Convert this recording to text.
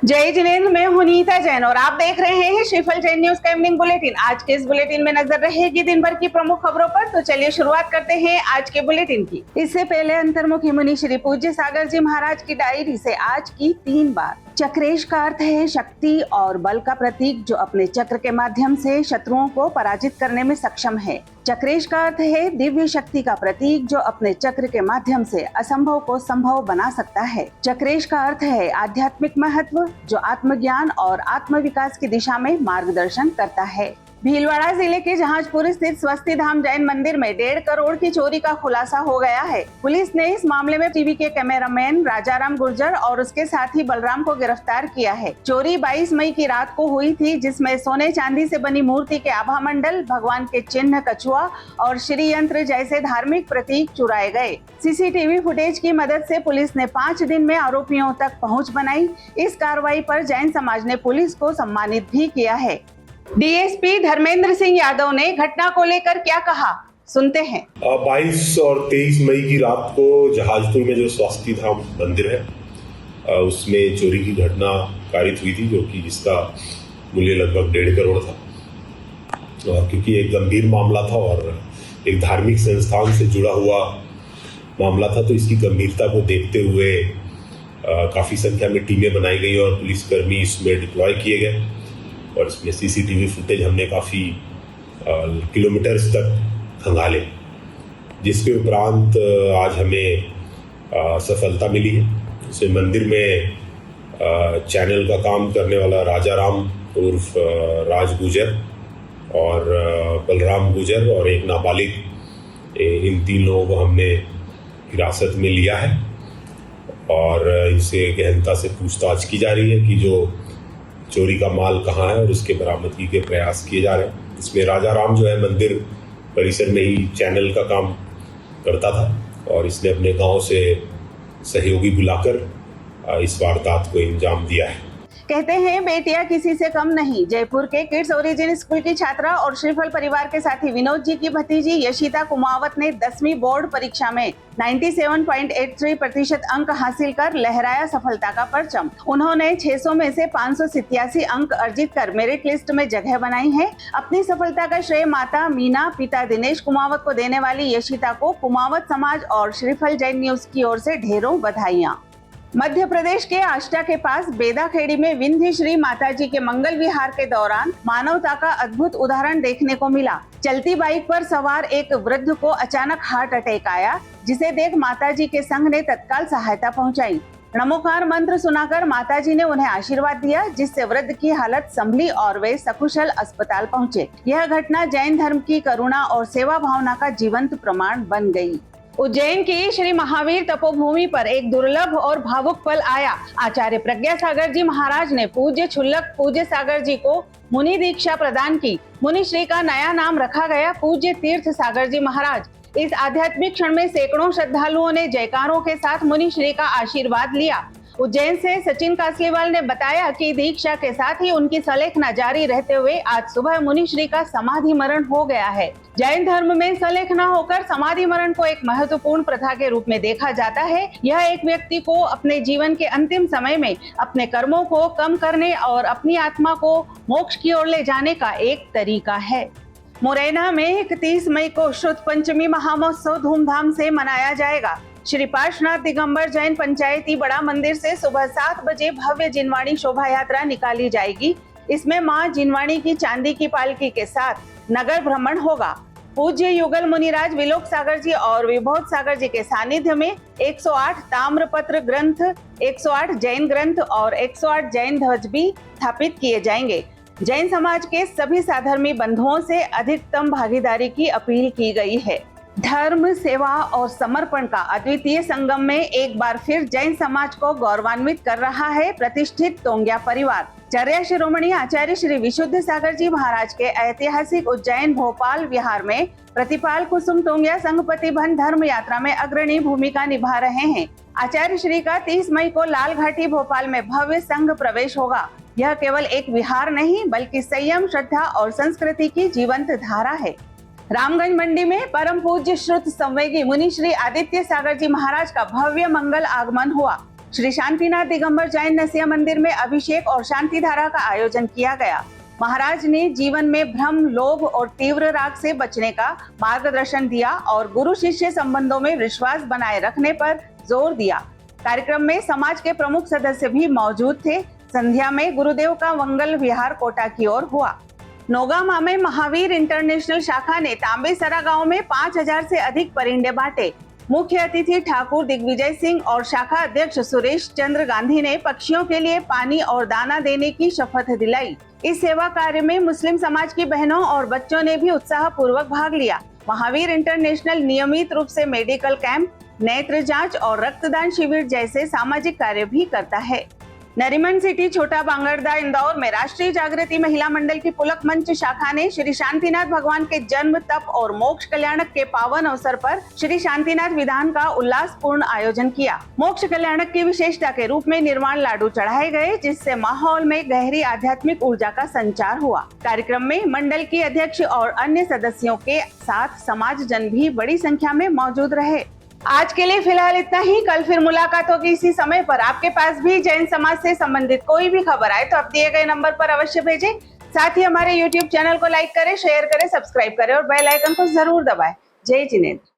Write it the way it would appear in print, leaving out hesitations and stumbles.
जय जिनेंद्र, मैं हूं नीता जैन और आप देख रहे हैं श्रीफल जैन न्यूज का इवनिंग बुलेटिन। आज के इस बुलेटिन में नजर रहेगी दिन भर की प्रमुख खबरों पर। तो चलिए शुरुआत करते हैं आज के बुलेटिन की। इससे पहले अंतर्मुखी मुनि श्री पूज्य सागर जी महाराज की डायरी से आज की 3 बात। चक्रेश का अर्थ है शक्ति और बल का प्रतीक, जो अपने चक्र के माध्यम से शत्रुओं को पराजित करने में सक्षम है। चक्रेश का अर्थ है दिव्य शक्ति का प्रतीक, जो अपने चक्र के माध्यम से असंभव को संभव बना सकता है। चक्रेश का अर्थ है आध्यात्मिक महत्व, जो आत्मज्ञान और आत्म विकास की दिशा में मार्गदर्शन करता है। भीलवाड़ा जिले के जहाजपुर स्थित स्वस्ति धाम जैन मंदिर में 1.5 करोड़ की चोरी का खुलासा हो गया है। पुलिस ने इस मामले में टीवी के कैमरामैन राजाराम गुर्जर और उसके साथी बलराम को गिरफ्तार किया है। चोरी 22 मई की रात को हुई थी, जिसमें सोने चांदी से बनी मूर्ति के आभा मंडल, भगवान के चिन्ह, कछुआ और श्री यंत्र जैसे धार्मिक प्रतीक चुराए गए। सीसीटीवी फुटेज की मदद से पुलिस ने 5 दिन में आरोपियों तक पहुँच बनाई। इस कार्रवाई पर जैन समाज ने पुलिस को सम्मानित भी किया है। डीएसपी धर्मेंद्र सिंह यादव ने घटना को लेकर क्या कहा, सुनते हैं। 22 और 23 मई की रात को जहाजपुर में जो स्वस्ति धाम मंदिर है उसमें चोरी की घटना कारित हुई थी, जो कि जिसका मूल्य लगभग 1.5 करोड़ था। और क्योंकि एक गंभीर मामला था और एक धार्मिक संस्थान से जुड़ा हुआ मामला था, तो इसकी गंभीरता को देखते हुए काफ़ी संख्या में टीमें बनाई गई और पुलिसकर्मी इसमें डिप्लॉय किए गए। और इसमें सीसीटीवी फुटेज हमने काफ़ी किलोमीटर्स तक खंगाले, जिसके उपरांत आज हमें सफलता मिली है। इसमें मंदिर में चैनल का काम करने वाला राजाराम उर्फ राज गुजर और बलराम गुजर और एक नाबालिग, इन 3 लोगों को हमने हिरासत में लिया है और इनसे गहनता से पूछताछ की जा रही है कि जो चोरी का माल कहाँ है और उसके बरामदगी के प्रयास किए जा रहे हैं। इसमें राजाराम जो है मंदिर परिसर में ही चैनल का काम करता था और इसने अपने गांव से सहयोगी बुलाकर इस वारदात को अंजाम दिया है। कहते हैं बेटियां किसी से कम नहीं। जयपुर के किड्स ओरिजिन स्कूल की छात्रा और श्रीफल परिवार के साथी विनोद जी की भतीजी यशिता कुमावत ने 10वीं बोर्ड परीक्षा में 97.83% अंक हासिल कर लहराया सफलता का परचम। उन्होंने 600 में से 587 अंक अर्जित कर मेरिट लिस्ट में जगह बनाई है। अपनी सफलता का श्रेय माता मीना, पिता दिनेश कुमावत को देने वाली यशिता को कुमावत समाज और श्रीफल जैन न्यूज की ओर से ढेरों बधाइयां। मध्य प्रदेश के आष्टा के पास बेदाखेड़ी में विंध्य श्री माताजी के मंगल विहार के दौरान मानवता का अद्भुत उदाहरण देखने को मिला। चलती बाइक पर सवार एक वृद्ध को अचानक हार्ट अटैक आया, जिसे देख माताजी के संघ ने तत्काल सहायता पहुंचाई। नमोकार मंत्र सुनाकर माताजी ने उन्हें आशीर्वाद दिया, जिससे वृद्ध की हालत संभली और वे सकुशल अस्पताल पहुंचे। यह घटना जैन धर्म की करुणा और सेवा भावना का जीवंत प्रमाण बन गई। उज्जैन की श्री महावीर तपोभूमि पर एक दुर्लभ और भावुक पल आया। आचार्य प्रज्ञा सागर जी महाराज ने पूज्य छुल्लक पूज्य सागर जी को मुनि दीक्षा प्रदान की। मुनि श्री का नया नाम रखा गया पूज्य तीर्थ सागर जी महाराज। इस आध्यात्मिक क्षण में सैकड़ों श्रद्धालुओं ने जयकारों के साथ मुनि श्री का आशीर्वाद लिया। उज्जैन से सचिन कासलीवाल ने बताया कि दीक्षा के साथ ही उनकी सलेखना जारी रहते हुए आज सुबह मुनि श्री का समाधि मरण हो गया है। जैन धर्म में सलेखना होकर समाधि मरण को एक महत्वपूर्ण प्रथा के रूप में देखा जाता है। यह एक व्यक्ति को अपने जीवन के अंतिम समय में अपने कर्मों को कम करने और अपनी आत्मा को मोक्ष की ओर ले जाने का एक तरीका है। मुरैना में 31 मई को शुद्ध पंचमी महामहोत्सव धूमधाम से मनाया जाएगा। श्री पार्श्वनाथ दिगंबर जैन पंचायती बड़ा मंदिर से सुबह 7 बजे भव्य जिनवाणी शोभा यात्रा निकाली जाएगी। इसमें मां जिनवाणी की चांदी की पालकी के साथ नगर भ्रमण होगा। पूज्य युगल मुनिराज विलोक सागर जी और विभोद सागर जी के सानिध्य में 108 ताम्रपत्र ग्रंथ, 108 जैन ग्रंथ और 108 जैन ध्वज भी स्थापित किए जाएंगे। जैन समाज के सभी साधर्मी बंधुओं से अधिकतम भागीदारी की अपील की गई है। धर्म, सेवा और समर्पण का अद्वितीय संगम में एक बार फिर जैन समाज को गौरवान्वित कर रहा है प्रतिष्ठित तोंग्या परिवार। चर्या शिरोमणि आचार्य श्री विशुद्ध सागर जी महाराज के ऐतिहासिक उज्जैन भोपाल विहार में प्रतिपाल कुसुम तोंग्या संघपति बन धर्म यात्रा में अग्रणी भूमिका निभा रहे हैं। आचार्य श्री का 30 मई को लाल घाटी भोपाल में भव्य संघ प्रवेश होगा। यह केवल एक विहार नहीं, बल्कि संयम, श्रद्धा और संस्कृति की जीवंत धारा है। रामगंज मंडी में परम पूज्य श्रुत संवेगी मुनि श्री आदित्य सागर जी महाराज का भव्य मंगल आगमन हुआ। श्री शांतिनाथ दिगंबर जैन नसिया मंदिर में अभिषेक और शांति धारा का आयोजन किया गया। महाराज ने जीवन में भ्रम, लोभ और तीव्र राग से बचने का मार्गदर्शन दिया और गुरु शिष्य संबंधों में विश्वास बनाए रखने पर जोर दिया। कार्यक्रम में समाज के प्रमुख सदस्य भी मौजूद थे। संध्या में गुरुदेव का मंगल विहार कोटा की ओर हुआ। नौगामा में महावीर इंटरनेशनल शाखा ने तांबेसरा गांव में 5000 से अधिक परिंदे बांटे। मुख्य अतिथि ठाकुर दिग्विजय सिंह और शाखा अध्यक्ष सुरेश चंद्र गांधी ने पक्षियों के लिए पानी और दाना देने की शपथ दिलाई। इस सेवा कार्य में मुस्लिम समाज की बहनों और बच्चों ने भी उत्साह पूर्वक भाग लिया। महावीर इंटरनेशनल नियमित रूप से मेडिकल कैंप, नेत्र जांच और रक्तदान शिविर जैसे सामाजिक कार्य भी करता है। नरीमन सिटी छोटा बांगरदा इंदौर में राष्ट्रीय जागृति महिला मंडल की पुलक मंच शाखा ने श्री शांतिनाथ भगवान के जन्म, तप और मोक्ष कल्याणक के पावन अवसर पर श्री शांतिनाथ विधान का उल्लासपूर्ण आयोजन किया। मोक्ष कल्याणक की विशेषता के रूप में निर्वाण लाडू चढ़ाए गए, जिससे माहौल में गहरी आध्यात्मिक ऊर्जा का संचार हुआ। कार्यक्रम में मंडल की अध्यक्ष और अन्य सदस्यों के साथ समाज जन भी बड़ी संख्या में मौजूद रहे। आज के लिए फिलहाल इतना ही। कल फिर मुलाकात होगी इसी समय पर। आपके पास भी जैन समाज से संबंधित कोई भी खबर आए तो आप दिए गए नंबर पर अवश्य भेजें। साथ ही हमारे YouTube चैनल को लाइक करें, शेयर करें, सब्सक्राइब करें और बेल आइकन को जरूर दबाएं। जय जिनेंद्र।